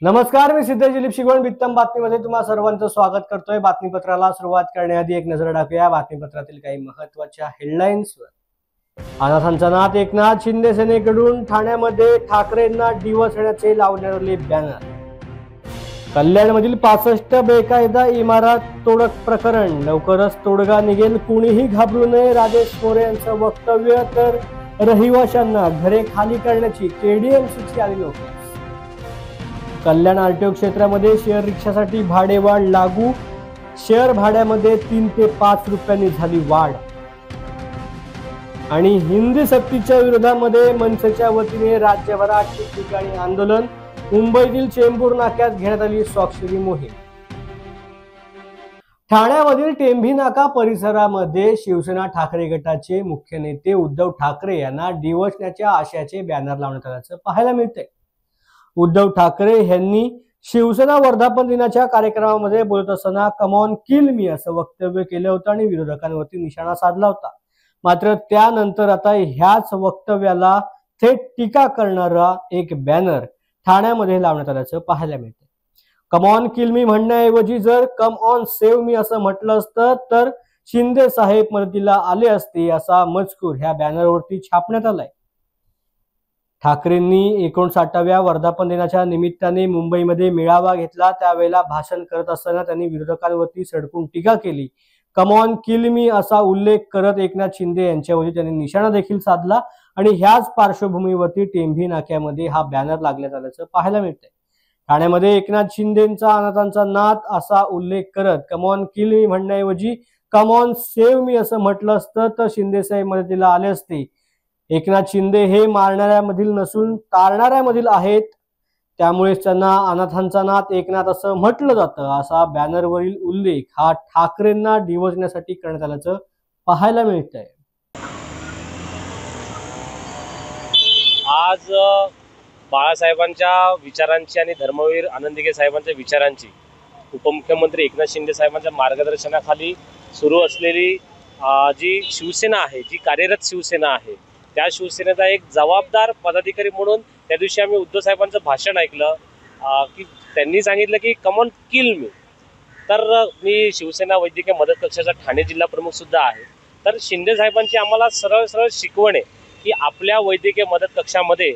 नमस्कार, मी सिद्धेश दिलीप शिगवण बित्तम बातमीमध्ये तुम्हा सर्वांचं स्वागत करतोय। बातमीपत्राला सुरुवात करण्याआधी एक नजर टाकूया बातमीपत्रातील काही महत्त्वाच्या हेडलाईन्सवर। अनाथांचा नाथ एकनाथ शिंदे सेनेकडून ठाण्यामध्ये ठाकरेंना डिवचण्याचे लावण्यावरले बॅनर। कल्याणमधील 65 बेकायदा इमारत तोडक प्रकरण लवकरच तोडगा निघेल, कुणीही घाबरू नये राजेश मोरे यांचं वक्तव्य। तर रहिवाशांना घरे खाली करण्याची केडीएमसीची आली नोटीस। कल्याण आरटीओ क्षेत्रामध्ये शेअर रिक्षासाठी भाडेवाढ लागू, शेअर भाड्यामध्ये 3 ते 5 रुपयांनी झाली वाढ। आणि हिंदी सक्तीच्या विरोधामध्ये मनसेच्या वतीने राज्यभरात ठिकठिकाणी आंदोलन, मुंबईतील चेंबूर नाक्यात घेण्यात आली स्वाक्षरी मोहीम। ठाण्यामधील टेंभी नाका परिसरामध्ये शिवसेना ठाकरे गटाचे मुख्य नेते उद्धव ठाकरे यांना डिवचण्याच्या आशयाचे बॅनर लावण्यात आल्याचं पाहायला मिळतंय। उद्धव ठाकरे यांनी शिवसेना वर्धापन दिनाच्या कार्यक्रमामध्ये बोलत असताना कम ऑन किल मी असं वक्तव्य केलं होतं आणि विरोधकांवरती निशाणा साधला होता। मात्र त्यानंतर आता ह्याच वक्तव्याला थेट टीका करणारा एक बॅनर ठाण्यामध्ये लावण्यात आल्याचं पाहायला मिळतं। कम ऑन किल मी म्हणण्याऐवजी जर कम ऑन सेव्ह मी असं म्हटलं असतं तर शिंदे साहेब मदतीला आले असते असा मजकूर ह्या बॅनरवरती छापण्यात आलाय। ठाकरेंनी 59व्या वर्धापन दिनाच्या निमित्ताने मुंबईमध्ये मेळावा घेतला, त्यावेळेला भाषण करत असताना त्यांनी विरोधकांवरती सडकून टीका केली। कम ऑन किल मी असा उल्लेख करत एकनाथ शिंदे यांच्यावरती त्यांनी निशाणा देखील साधला आणि ह्याच पार्श्वभूमीवरती टेंभी नाक्यामध्ये हा बॅनर लागण्यात आल्याचं पाहायला मिळतंय। ठाण्यामध्ये एकनाथ शिंदेंचा अनाथांचा नाथ असा उल्लेख करत कम ऑन किल मी म्हणण्याऐवजी कम ऑन सेव्ह मी असं म्हटलं असतं तर शिंदे साहेब मदतीला आले असते। एकनाथ शिंदे हे मारणाऱ्यामधील नसून तारणाऱ्यामधील आहेत, त्यामुळेच त्यांना अनाथांचा नाथ एकनाथ असं म्हटलं जातं असा बॅनरवरील उल्लेख हा ठाकरेंना डिवचण्यासाठी करण्यात आल्याचं पाहायला मिळतंय। आज बाळासाहेबांच्या विचारांची आणि धर्मवीर आनंदीगे साहेबांच्या विचारांची उपमुख्यमंत्री एकनाथ शिंदे साहेबांच्या मार्गदर्शनाखाली सुरू असलेली जी शिवसेना आहे, जी कार्यरत शिवसेना आहे, त्या शिवसेनेचा एक जबाबदार पदाधिकारी म्हणून त्या दिवशी आम्ही उद्धव साहेबांचं भाषण ऐकलं की त्यांनी सांगितलं की कम ऑन किल मी। तर मी शिवसेना वैद्यकीय मदत कक्षाचा ठाणे जिल्हा प्रमुख सुद्धा आहे। तर शिंदे साहेबांची आम्हाला सरळ सरळ शिकवण आहे की आपल्या वैद्यकीय मदत कक्षामध्ये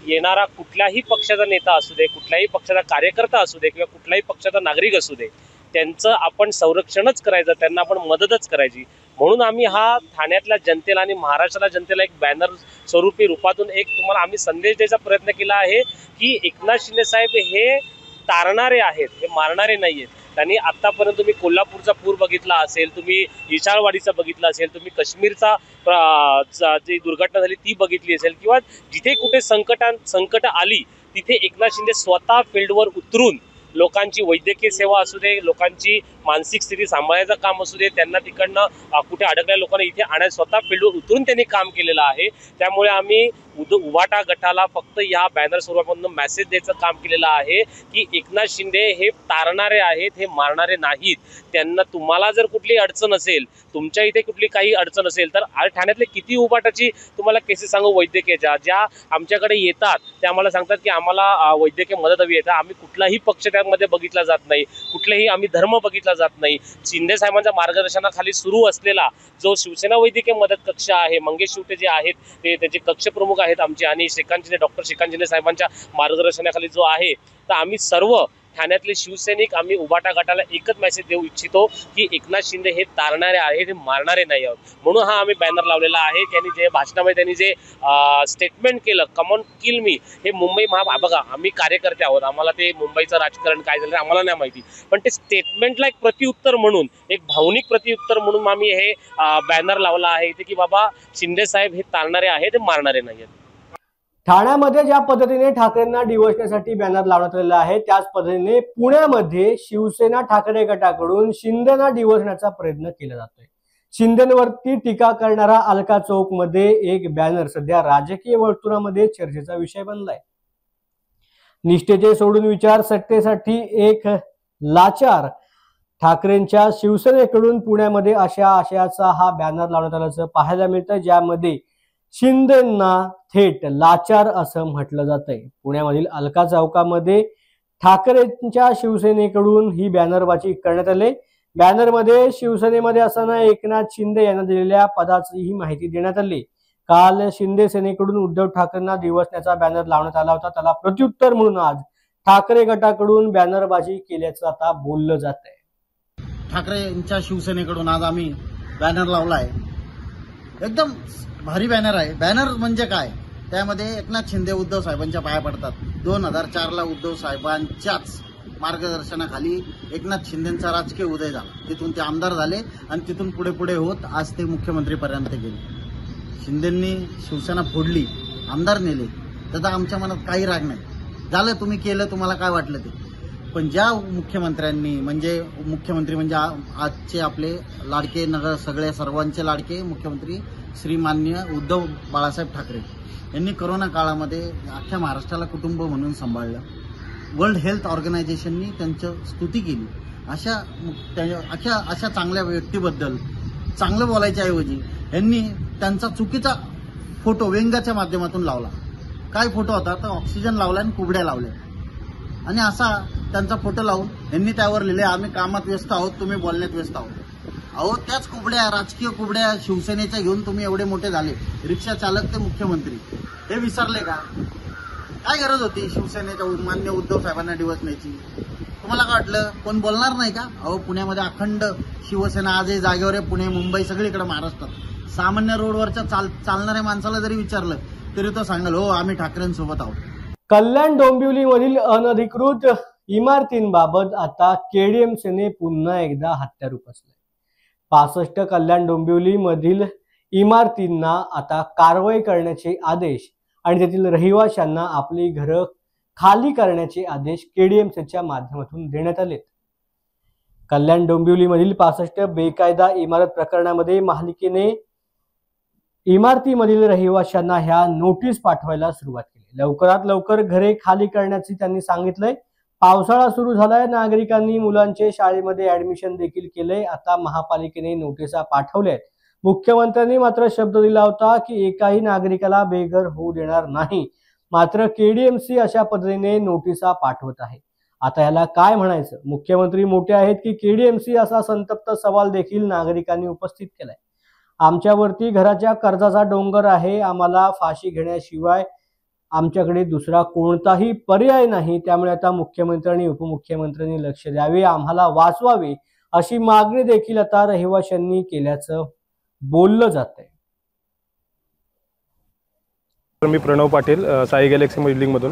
येणारा कुठल्याही पक्षाचा नेता असू दे, कुठल्याही पक्षाचा कार्यकर्ता असू दे किंवा कुठल्याही पक्षाचा नागरिक असू दे, त्यांचं आपण संरक्षणच करायचं, त्यांना आपण मदतच करायची। म्हणून आम्ही हा ठाण्यातल्या जनतेला आणि महाराष्ट्राला जनतेला एक बॅनर स्वरूपी रूपातून एक तुम्हाला आम्ही संदेश द्यायचा प्रयत्न केला आहे की एकनाथ शिंदे साहेब हे तारणारे आहेत, हे मारणारे नाही आहेत। त्यांनी आतापर्यंत तुम्ही कोल्हापूरचा पूर बघितला असेल, तुम्ही इशाळवाडीचा बघितला असेल, तुम्ही काश्मीरचा जी दुर्घटना झाली ती बघितली असेल किंवा जिथे कुठे संकट आली तिथे एकनाथ शिंदे स्वतः फील्डवर उतरून लोकांची वैद्यकीय सेवा असू दे, लोकांची मानसिक स्थिती सांभाळायचं काम असू दे, त्यांना तिकडनं कुठे अडकलेल्या लोकांना इथे आणायचं स्वतः फील्डवर उतरून त्यांनी काम केलेलं आहे। त्यामुळे आम्ही उभाटा गटाला फक्त या बॅनर स्वरूपातून मेसेज द्यायचं काम केलेलं आहे की एकनाथ शिंदे हे तारणारे आहेत, हे मारणारे नाहीत। त्यांना तुम्हाला जर कुठली अडचण असेल, तुमच्या इथे कुठली काही अडचण असेल तर ठाण्यातले किती उभाटाची तुम्हाला केसेस सांगू वैद्यकीयच्या, ज्या आमच्याकडे येतात त्या आम्हाला सांगतात की आम्हाला वैद्यकीय मदत हवी आहे। आम्ही कुठलाही पक्ष त्यामध्ये बघितला जात नाही, कुठलेही आम्ही धर्म बघितला जात नाही। शिंदे साहेबांच्या मार्गदर्शनाखाली सुरू असलेला जो शिवसेना वैद्यकीय मदत कक्ष आहे, मंगेश शिवटे जे आहेत ते त्याचे कक्ष प्रमुख आहेत आमचे, आणि डॉक्टर श्रीकांत शिंदे साहेबांच्या मार्गदर्शनाखाली जो आहे, तर आम्ही सर्व ठाण्यातले शिवसैनिक आम्ही उभाटा गटाला एकच मेसेज देऊ इच्छितो की एकनाथ शिंदे हे तारणारे आहेत, हे मारणारे नाही आहोत। म्हणून हा आम्ही बॅनर लावलेला आहे। त्यांनी जे भाषणामध्ये त्यांनी जे स्टेटमेंट केलं कम ऑन किल मी, हे मुंबई बघा आम्ही कार्यकर्ते आहोत, आम्हाला ते मुंबईचं राजकारण काय झालं आम्हाला नाही माहिती, पण ते स्टेटमेंटला एक प्रत्युत्तर म्हणून, एक भावनिक प्रत्युत्तर म्हणून आम्ही हे बॅनर लावला आहे की बाबा शिंदे साहेब हे तारणारे आहेत, हे मारणारे नाही आहेत। ठाण्यामध्ये ज्या पद्धतीने ठाकरेंना डिवचण्यासाठी बॅनर लावण्यात आलेला आहे, त्याच पद्धतीने पुण्यामध्ये शिवसेना ठाकरे गटाकडून शिंदेना डिवचण्याचा प्रयत्न केला जातोय। शिंदेवरती टीका करणारा अलका चौक मध्ये एक बॅनर सध्या राजकीय वर्तुळामध्ये चर्चेचा विषय बनलाय। निष्ठेचे सोडून विचार सत्तेसाठी एक लाचार, ठाकरेंच्या शिवसेनेकडून पुण्यामध्ये अशा आशयाचा हा बॅनर लावण्यात आल्याचं पाहायला मिळतं, ज्यामध्ये शिंदेंना थेट लाचार असं म्हटलं जातंय। पुण्यामधील अलका चौकामध्ये ठाकरेंच्या शिवसेनेकडून ही बॅनरबाजी करण्यात आली। बॅनरमध्ये शिवसेनेमध्ये असताना एकनाथ शिंदे यांना दिलेल्या पदाची ही माहिती देण्यात आली। काल शिंदे सेनेकडून उद्धव ठाकरेंना दिवसण्याचा बॅनर लावण्यात आला होता, त्याला प्रत्युत्तर म्हणून आज ठाकरे गटाकडून बॅनरबाजी केल्याचं आता बोललं जात आहे। ठाकरेंच्या शिवसेनेकडून आज आम्ही बॅनर लावलाय। एकदम भारी बॅनर आहे। बॅनर म्हणजे काय, त्यामध्ये एकनाथ शिंदे उद्धव साहेबांच्या पाया पडतात। 2004 ला उद्धव साहेबांच्याच मार्गदर्शनाखाली एकनाथ शिंदेंचा राजकीय उदय झाला, तिथून ते आमदार झाले आणि तिथून पुढे पुढे होत आज ते मुख्यमंत्रीपर्यंत गेले। शिंदेंनी शिवसेना फोडली, आमदार नेले, त्याचा आमच्या मनात काही राग नाही। झालं, तुम्ही केलं, तुम्हाला काय वाटलं ते। पण ज्या मुख्यमंत्र्यांनी म्हणजे आजचे आपले लाडके नगर सगळे सर्वांचे लाडके मुख्यमंत्री श्रीमान्य उद्धव बाळासाहेब ठाकरे यांनी कोरोना काळामध्ये अख्ख्या महाराष्ट्राला कुटुंब म्हणून सांभाळलं। वर्ल्ड हेल्थ ऑर्गनायझेशननी त्यांची स्तुती केली। अशा चांगल्या व्यक्तीबद्दल चांगलं बोलायच्या ऐवजी यांनी त्यांचा चुकीचा फोटो व्यंगाच्या माध्यमातून लावला। काय फोटो होता तर ऑक्सिजन लावला आणि कुबड्या लावल्या आणि असा त्यांचा फोटो लावून यांनी त्यावर लिहिले, आम्ही कामात व्यस्त आहोत, तुम्ही बोलण्यात व्यस्त आहोत। अहो, त्याच कुबड्या, राजकीय कुबड्या शिवसेनेच्या घेऊन तुम्ही एवढे मोठे झाले, रिक्षा चालक ते मुख्यमंत्री, हे विसरले का? काय गरज होती शिवसेनेच्या मान्य उद्धव साहेबांना डिवचण्याची? तुम्हाला काय वाटलं कोण बोलणार नाही का? अहो, पुण्यामध्ये अखंड शिवसेना आजही जागेवर आहे। पुणे, मुंबई, सगळीकडे महाराष्ट्रात सामान्य रोडवरच्या चालणाऱ्या माणसाला जरी विचारलं तरी तो सांगेल, हो आम्ही ठाकरेंसोबत आहोत। कल्याण डोंबिवलीमधील अनधिकृत इमारतींबाबत आता केडीएमसीने पुन्हा एकदा हत्यार उपसले। 65 कल्याण डोंबिवली मधील इमारतींना आता कारवाई करण्याचे आदेश आणि तेथील रहिवाशांना आपली घरं खाली करण्याचे आदेश केडीएमसीच्या माध्यमातून देण्यात आले। कल्याण डोंबिवलीमधील 65 बेकायदा इमारत प्रकरणामध्ये महापालिकेने इमारतीमधील रहिवाशांना ह्या नोटीस पाठवायला सुरुवात केली। लवकरात लवकर घरे खाली करण्याचे त्यांनी सांगितलंय। पावसाळा सुरू झालाय, नागरिकांनी मुलांचे शाळेमध्ये ऍडमिशन देखील केले। आता महापालिकेने नोटिसा पाठवल्यात। मुख्यमंत्र्यांनी मात्र शब्द दिला होता की एकाही नागरिकाला बेघर होऊ देणार नाही, मात्र केडीएमसी अशा पद्धतीने नोटिसा पाठवत आहे। आता याला काय म्हणायचं? मुख्यमंत्री मोठे आहेत की केडीएमसी, असा संतप्त सवाल देखील नागरिकांनी उपस्थित केलाय। आमच्यावरती घराच्या कर्जाचा डोंगर आहे, आम्हाला फाशी घेण्याशिवाय आमच्याकडे दुसरा कोणताही पर्याय नाही, त्यामुळे आता मुख्यमंत्र्यांनी उपमुख्यमंत्र्यांनी लक्ष द्यावे, आम्हाला वाचवावे, अशी मागणी देखील आता रहिवाशांनी केल्याचं बोललं जातंय। मी प्रणव पाटील, साई गॅलेक्सी बिल्डिंगमधून,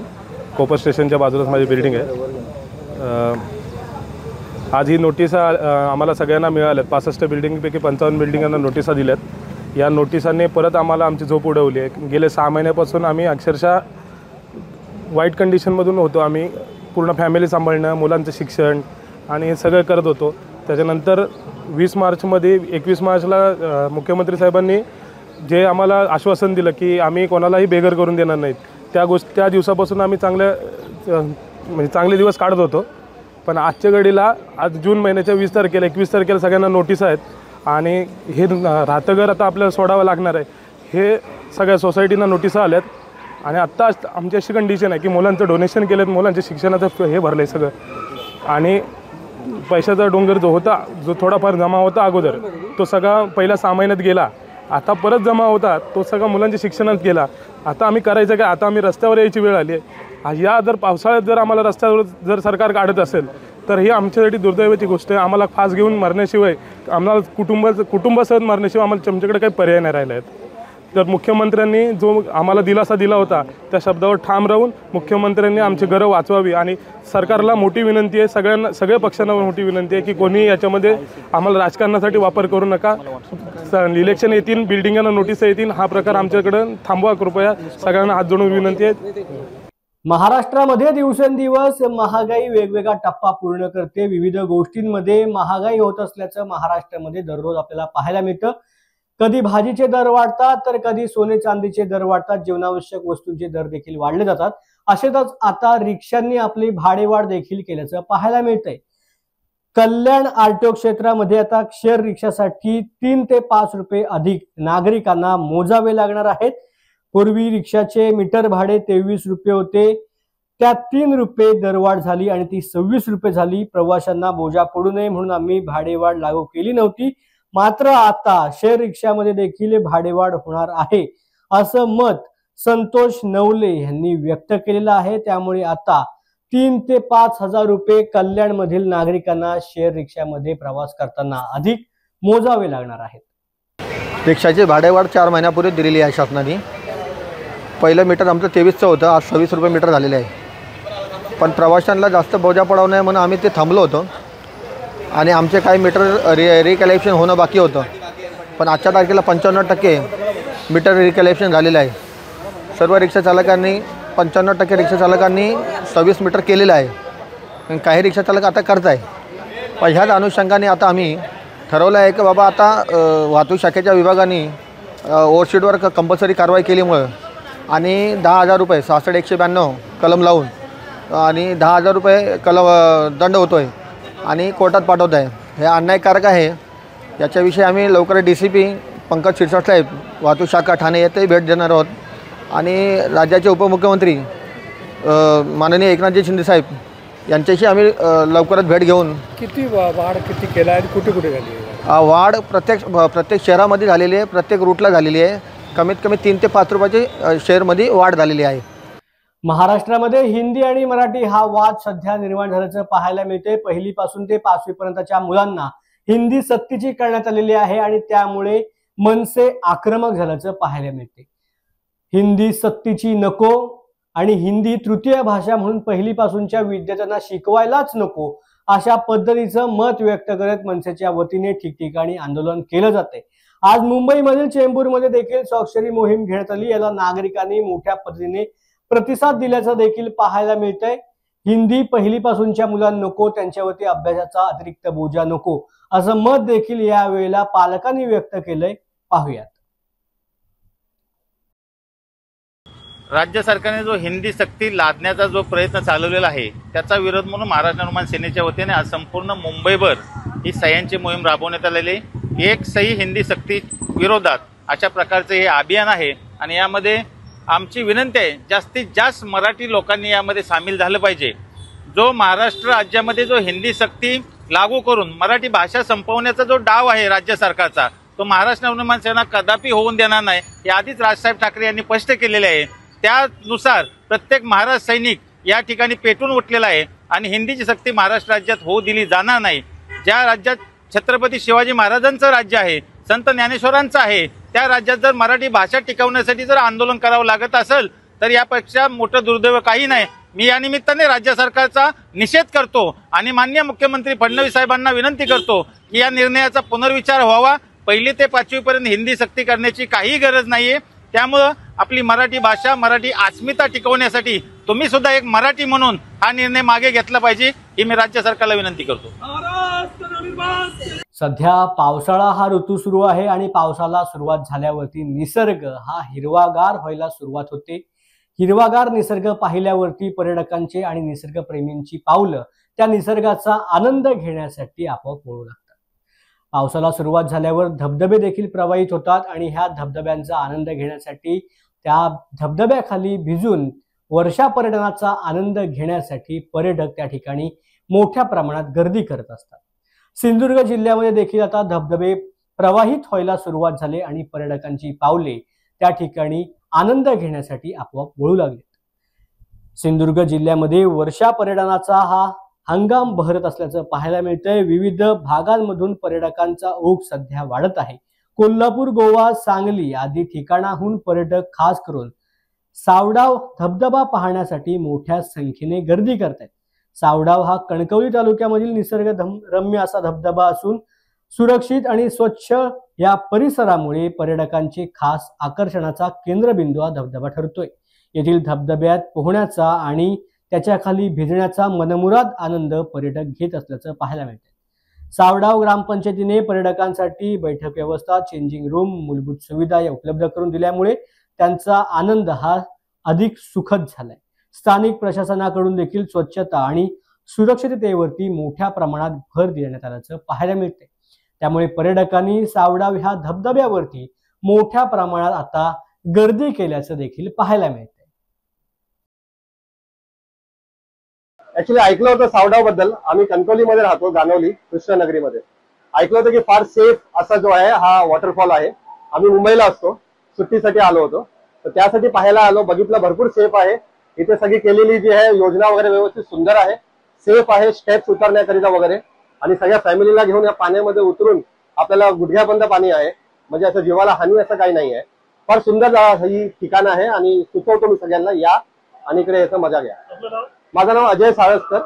कोपर स्टेशनच्या बाजूलाच माझी बिल्डिंग आहे। आज ही नोटीस आम्हाला सगळ्यांना मिळाल्यात। 65 बिल्डिंगपैकी 55 बिल्डिंगांना नोटिसा दिल्यात। या नोटिसांनी परत आम्हाला आमची झोप उडवली आहे। गेले 6 महिन्यापासून आम्ही अक्षरशः वाईट कंडिशनमधून होतो। आम्ही पूर्ण फॅमिली सांभाळणं, मुलांचं शिक्षण आणि हे सगळं करत होतो। त्याच्यानंतर 21 मार्चला मुख्यमंत्री साहेबांनी जे आम्हाला आश्वासन दिलं की आम्ही कोणालाही बेघर करून देणार नाहीत, त्या दिवसापासून आम्ही चांगले दिवस काढत होतो। पण आजच्या घडीला आज जून महिन्याच्या 20 तारखेला 21 तारखेला सगळ्यांना नोटीस आहेत आणि हे राहतं घर आता आपल्याला सोडावं लागणार आहे। हे सगळ्या सोसायटींना नोटिसा आल्यात आणि आत्ता आमची अशी कंडिशन आहे की मुलांचं डोनेशन केलं, मुलांच्या शिक्षणाचं हे भरलं आहे सगळं, आणि पैशाचा डोंगर जो थोडाफार जमा होता अगोदर, तो सगळा पहिल्या 6 महिन्यात गेला। आता परत जमा होता तो सगळा मुलांच्या शिक्षणात गेला। आता आम्ही करायचं काय? आता आम्ही रस्त्यावर यायची वेळ आली आहे। या जर पावसाळ्यात जर आम्हाला रस्त्यावर जर सरकार काढत असेल तर ही आमच्यासाठी दुर्दैवाची गोष्ट आहे। आम्हाला फास घेऊन मरण्याशिवाय, आम्हाला कुटुंबासह मरण्याशिवाय आमच्याकडे काही पर्याय नाही राहिला आहे। तर मुख्यमंत्र्यांनी जो आम्हाला दिलासा दिला होता त्या शब्दावर ठाम राहून मुख्यमंत्र्यांनी आमची घरं वाचवावी। आणि सरकारला मोठी विनंती आहे, सगळ्या पक्षांना मोठी विनंती आहे की कोणी याच्यामध्ये आम्हाला राजकारणासाठी वापर करू नका। इलेक्शन येतील, बिल्डिंगांना नोटीस येतील, हा प्रकार आमच्याकडे थांबवा कृपया, सगळ्यांना हात जोडून विनंती आहे। महाराष्ट्रामध्ये दिवसेंदिवस महागाई वेगवेगळा टप्पा पूर्ण करते। विविध गोष्टींमध्ये महागाई होत असल्याचं महाराष्ट्रामध्ये दररोज आपल्याला पाहायला मिळतं। कधी भाजीचे दर वाढतात तर कधी सोने चांदीचे दर वाढतात, जीवनावश्यक वस्तूंचे दर देखील वाढले जातात। असेच आता रिक्षांनी आपली भाडेवाढ देखील केल्याचं पाहायला मिळतंय। कल्याण आरटीओ क्षेत्रामध्ये आता शेअर रिक्षासाठी 3 ते 5 रुपये अधिक नागरिकांना मोजावे लागणार आहेत। पूर्वी रिक्षाचे मीटर भाडे 23 रुपये होते, त्यात 3 रुपये दरवाढ झाली आणि ती 26 रुपये झाली. प्रवाशांना बोजा पडू नये म्हणून आम्ही भाडेवाढ लागू केली नव्हती, मात्र आता शेअर रिक्षामध्ये देखील भाडेवाढ होणार आहे असं मत संतोष नवले यांनी व्यक्त केलेलं आहे. त्यामुळे आता 3 ते 5 हजार रुपये कल्याणमधील नागरिकांना शेअर रिक्षामध्ये प्रवास करताना अधिक मोजावे लागणार आहेत. रिक्षाची भाडेवाढ 4 महिन्यापूर्वी दिलेली आहे शासनाने. पहिलं मीटर आमचं 23चं होतं, आज 26 रुपये मीटर झालेलं आहे. पण प्रवाशांना जास्त बोजा पडावू नये म्हणून आम्ही ते थांबलो होतो आणि आमचे काही मीटर रिकलेक्शन होणं बाकी होतं. पण आजच्या तारखेला 95% मीटर रिकलेक्शन झालेलं आहे. सर्व रिक्षा चालकांनी 95% रिक्षा चालकांनी 26 मीटर केलेलं आहे. पण काही रिक्षा चालक आता करत आहे. पण ह्याच अनुषंगाने आता आम्ही ठरवलं आहे की बाबा आता वाहतूक शाखेच्या विभागाने ओव्हरशीटवर कंपल्सरी कारवाई केल्यामुळं आणि 10,000 रुपये 66,192 कलम लावून आणि 10,000 रुपये दंड होतो आहे आणि कोर्टात पाठवत आहे. हे अन्यायकारक आहे. याच्याविषयी आम्ही लवकर DCP पंकज शिरसाट साहेब वाहतूक शाखा ठाणे येथे भेट देणार आहोत आणि राज्याचे उपमुख्यमंत्री माननीय एकनाथजी शिंदे साहेब यांच्याशी आम्ही लवकरच भेट घेऊन किती वाढ किती केला आहे, कुठे कुठे झाली आहे? वाढ प्रत्येक शहरामध्ये झालेली आहे, प्रत्येक रूटला झालेली आहे. कमीत कमी 3 ते 5 रुपयाची शेअरमध्ये वाढ झालेली आहे. महाराष्ट्रामध्ये हिंदी आणि मराठी हा वाद सध्या निर्माण झाल्याचं पाहायला मिळते. 1ली पासून ते 5वी पर्यंतच्या मुलांना हिंदी सक्तीची करण्यात आलेली आहे आणि त्यामुळे मनसे आक्रमक झाल्याचं पाहायला मिळते. हिंदी सक्तीची नको आणि हिंदी तृतीय भाषा म्हणून 1ली पासूनच्या विद्यार्थ्यांना शिकवायलाच नको अशा पद्धतीचं मत व्यक्त करत मनसेच्या वतीने ठिकठिकाणी आंदोलन केलं जाते. आज मुंबईमधील चेंबूरमध्ये देखील स्वाक्षरी मोहीम घेण्यात आली. याला नागरिकांनी मोठ्या पद्धतीने प्रतिसाद दिल्याचं देखील पाहायला मिळतंय. हिंदी 1ली पासूनच्या मुलांना नको, त्यांच्यावरती अभ्यासाचा अतिरिक्त बोजा नको असं मत देखील यावेळेला पालकांनी व्यक्त केलंय. पाहूयात. राज्य सरकारने जो हिंदी सक्ती लादण्याचा जो प्रयत्न चालवलेला आहे त्याचा विरोध म्हणून महाराष्ट्र नवनिर्माण सेनेच्या वतीने आज संपूर्ण मुंबईभर ही सह्यांची मोहीम राबवण्यात आलेली. एक सही हिंदी सक्ती विरोधात अशा प्रकारचे हे अभियान आहे आणि यामध्ये आमची विनंती आहे जास्तीत जास्त मराठी लोकांनी यामध्ये सामील झालं पाहिजे. जो महाराष्ट्र राज्यामध्ये जो हिंदी सक्ती लागू करून मराठी भाषा संपवण्याचा जो डाव आहे राज्य सरकारचा, तो महाराष्ट्र नवनिर्माण सेना कदापि होऊन देणार नाही हे आधीच राजसाहेब ठाकरे यांनी स्पष्ट केलेले आहे. त्यानुसार प्रत्येक महाराष्ट्र सैनिक या ठिकाणी पेटून उठलेला आहे आणि हिंदीची सक्ती महाराष्ट्र राज्यात होऊ दिली जाणार नाही. ज्या राज्यात छत्रपती शिवाजी महाराजांचं राज्य आहे, संत ज्ञानेश्वरांचं आहे, त्या राज्यात जर मराठी भाषा टिकवण्यासाठी जर आंदोलन करावं लागत असेल तर यापेक्षा मोठं दुर्दैव काही नाही. मी या निमित्ताने राज्य सरकारचा निषेध करतो आणि माननीय मुख्यमंत्री फडणवीस साहेबांना विनंती करतो की या निर्णयाचा पुनर्विचार व्हावा. 1ली ते 5वी पर्यंत हिंदी सक्ती करण्याची काही गरज नाहीये. त्यामुळं आपली मराठी भाषा, मराठी अस्मिता टिकवण्यासाठी तुम्ही सुद्धा एक मराठी म्हणून हा निर्णय मागे घेतला पाहिजे ही मी राज्य सरकारला विनंती करतो. सध्या पावसाळा हा ऋतू सुरू आहे आणि पावसाला सुरुवात झाल्यावरती निसर्ग हा हिरवागार व्हायला सुरुवात होते. हिरवागार निसर्ग पाहिल्यावरती पर्यटकांचे आणि निसर्गप्रेमींची पावलं त्या निसर्गाचा आनंद घेण्यासाठी आपोआप वळू लागतात. पावसाला सुरुवात झाल्यावर धबधबे देखील प्रवाहित होतात आणि ह्या धबधब्यांचा आनंद घेण्यासाठी, त्या धबधब्याखाली भिजून वर्षा पर्यटनाचा आनंद घेण्यासाठी पर्यटक त्या ठिकाणी मोठ्या प्रमाणात गर्दी करत असतात. सिंधुदुर्ग जिल्ह्यामध्ये देखील आता धबधबे प्रवाहित व्हायला सुरुवात झाली आणि पर्यटकांची पावले त्या ठिकाणी आनंद घेण्यासाठी आपोआप वळू लागले. सिंधुदुर्ग जिल्ह्यामध्ये वर्षा पर्यटनाचा हा हंगाम बहरत असल्याचं पाहायला मिळतंय. विविध भागांमधून पर्यटकांचा ओघ सध्या वाढत आहे. कोल्हापूर, गोवा, सांगली आदी ठिकाणाहून पर्यटक खास करून सावडाव धबधबा पाहण्यासाठी मोठ्या संख्येने गर्दी करतात. सावडाव हा कणकवली तालुक्यामधील निसर्गरम्य असा धबधबा असून सुरक्षित आणि स्वच्छ या परिसरामुळे पर्यटकांचे खास आकर्षणाचा केंद्रबिंदू हा धबधबा ठरतोय. येथील धबधब्यात पोहण्याचा आणि त्याच्या खाली भिजण्याचा मनमुराद आनंद पर्यटक घेत असल्याचं पाहायला मिळतं. सावडाव ग्रामपंचायतीने पर्यटकांसाठी बैठक व्यवस्था, चेंजिंग रूम, मूलभूत सुविधा या उपलब्ध करून दिल्यामुळे त्यांचा आनंद हा अधिक सुखद झालाय. स्थानिक प्रशासनाकडून देखील स्वच्छता आणि सुरक्षिततेवरती मोठ्या प्रमाणात भर देण्यात आल्याचं पाहायला मिळते. त्यामुळे पर्यटकांनी सावडाव ह्या धबधब्यावरती मोठ्या प्रमाणात आता गर्दी केल्याचं देखील पाहायला मिळते. ऍक्च्युली ऐकलं होतं सावडाव बद्दल. आम्ही कणकवलीमध्ये राहतो, गानवली कृष्णनगरीमध्ये. ऐकलं होतं की फार सेफ असा जो आहे हा वॉटरफॉल आहे. आम्ही मुंबईला असतो, सुट्टीसाठी आलो होतो, तर त्यासाठी पाहायला आलो. बघितलं भरपूर सेफ आहे इथे. सगळी केलेली जी आहे योजना वगैरे व्यवस्थित सुंदर आहे, सेफ आहे, स्टेप्स उतरण्याकरिता वगैरे. आणि सगळ्या फॅमिलीला घेऊन या पाण्यामध्ये उतरून आपल्याला गुडघ्यापर्यंत पाणी आहे, म्हणजे असं जीवाला हानी असं काही नाही आहे. फार सुंदर ही ठिकाण आहे आणि सुचवतो मी सगळ्यांना या आणि इकडे याचं मजा घ्या. माझं नाव अजय साळसकर.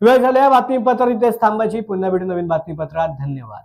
वेळ झाल्या बातमीपत्र इथेच थांबायची. पुन्हा भेटू नवीन बातमीपत्रात. धन्यवाद.